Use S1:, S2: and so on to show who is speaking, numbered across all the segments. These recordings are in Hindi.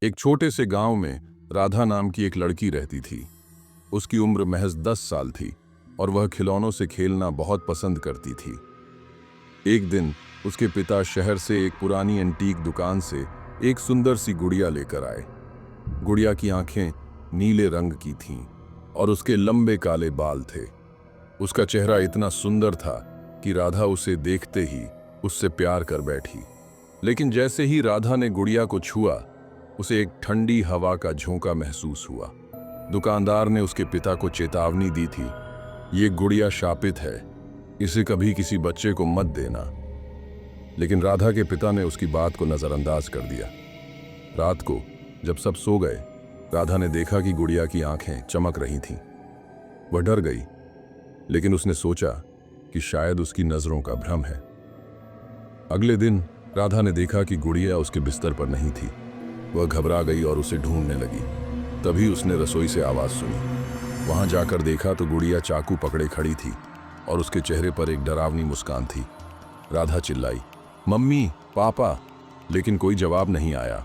S1: एक छोटे से गांव में राधा नाम की एक लड़की रहती थी। उसकी उम्र महज 10 साल थी और वह खिलौनों से खेलना बहुत पसंद करती थी। एक दिन उसके पिता शहर से एक पुरानी एंटीक दुकान से एक सुंदर सी गुड़िया लेकर आए। गुड़िया की आंखें नीले रंग की थीं और उसके लंबे काले बाल थे। उसका चेहरा इतना सुंदर था कि राधा उसे देखते ही उससे प्यार कर बैठी। लेकिन जैसे ही राधा ने गुड़िया को छुआ, उसे एक ठंडी हवा का झोंका महसूस हुआ। दुकानदार ने उसके पिता को चेतावनी दी थी, ये गुड़िया शापित है, इसे कभी किसी बच्चे को मत देना। लेकिन राधा के पिता ने उसकी बात को नजरअंदाज कर दिया। रात को जब सब सो गए, राधा ने देखा कि गुड़िया की आंखें चमक रही थीं। वह डर गई, लेकिन उसने सोचा कि शायद उसकी नजरों का भ्रम है। अगले दिन राधा ने देखा कि गुड़िया उसके बिस्तर पर नहीं थी। वह घबरा गई और उसे ढूंढने लगी। तभी उसने रसोई से आवाज सुनी। वहां जाकर देखा तो गुड़िया चाकू पकड़े खड़ी थी और उसके चेहरे पर एक डरावनी मुस्कान थी। राधा चिल्लाई, मम्मी, पापा, लेकिन कोई जवाब नहीं आया।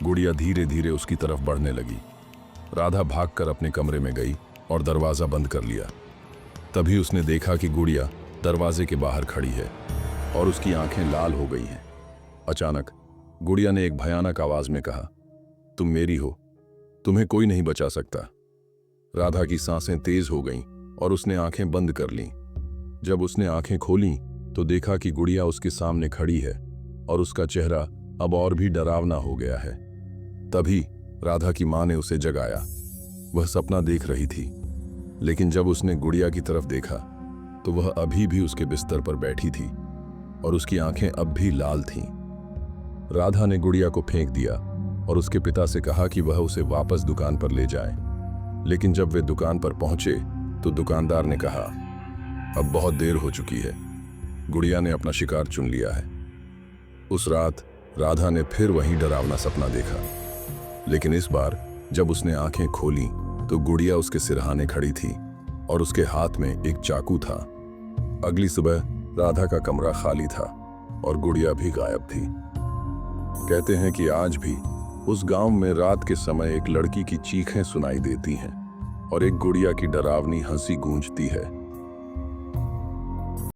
S1: गुड़िया धीरे धीरे उसकी तरफ बढ़ने लगी। राधा भागकर अपने कमरे में गई और दरवाजा बंद कर लिया। तभी उसने देखा कि गुड़िया दरवाजे के बाहर खड़ी है और उसकी आंखें लाल हो गई हैं। अचानक गुड़िया ने एक भयानक आवाज में कहा, तुम मेरी हो, तुम्हें कोई नहीं बचा सकता। राधा की सांसें तेज हो गईं और उसने आंखें बंद कर लीं। जब उसने आंखें खोलीं तो देखा कि गुड़िया उसके सामने खड़ी है और उसका चेहरा अब और भी डरावना हो गया है। तभी राधा की मां ने उसे जगाया। वह सपना देख रही थी, लेकिन जब उसने गुड़िया की तरफ देखा तो वह अभी भी उसके बिस्तर पर बैठी थी और उसकी आंखें अब भी लाल थीं। राधा ने गुड़िया को फेंक दिया और उसके पिता से कहा कि वह उसे वापस दुकान पर ले जाए। लेकिन जब वे दुकान पर पहुंचे तो दुकानदार ने कहा, अब बहुत देर हो चुकी है, गुड़िया ने अपना शिकार चुन लिया है। उस रात राधा ने फिर वही डरावना सपना देखा, लेकिन इस बार जब उसने आंखें खोलीं तो गुड़िया उसके सिरहाने खड़ी थी और उसके हाथ में एक चाकू था। अगली सुबह राधा का कमरा खाली था और गुड़िया भी गायब थी। कहते हैं कि आज भी उस गांव में रात के समय एक लड़की की चीखें सुनाई देती हैं और एक गुड़िया की डरावनी हंसी गूंजती है।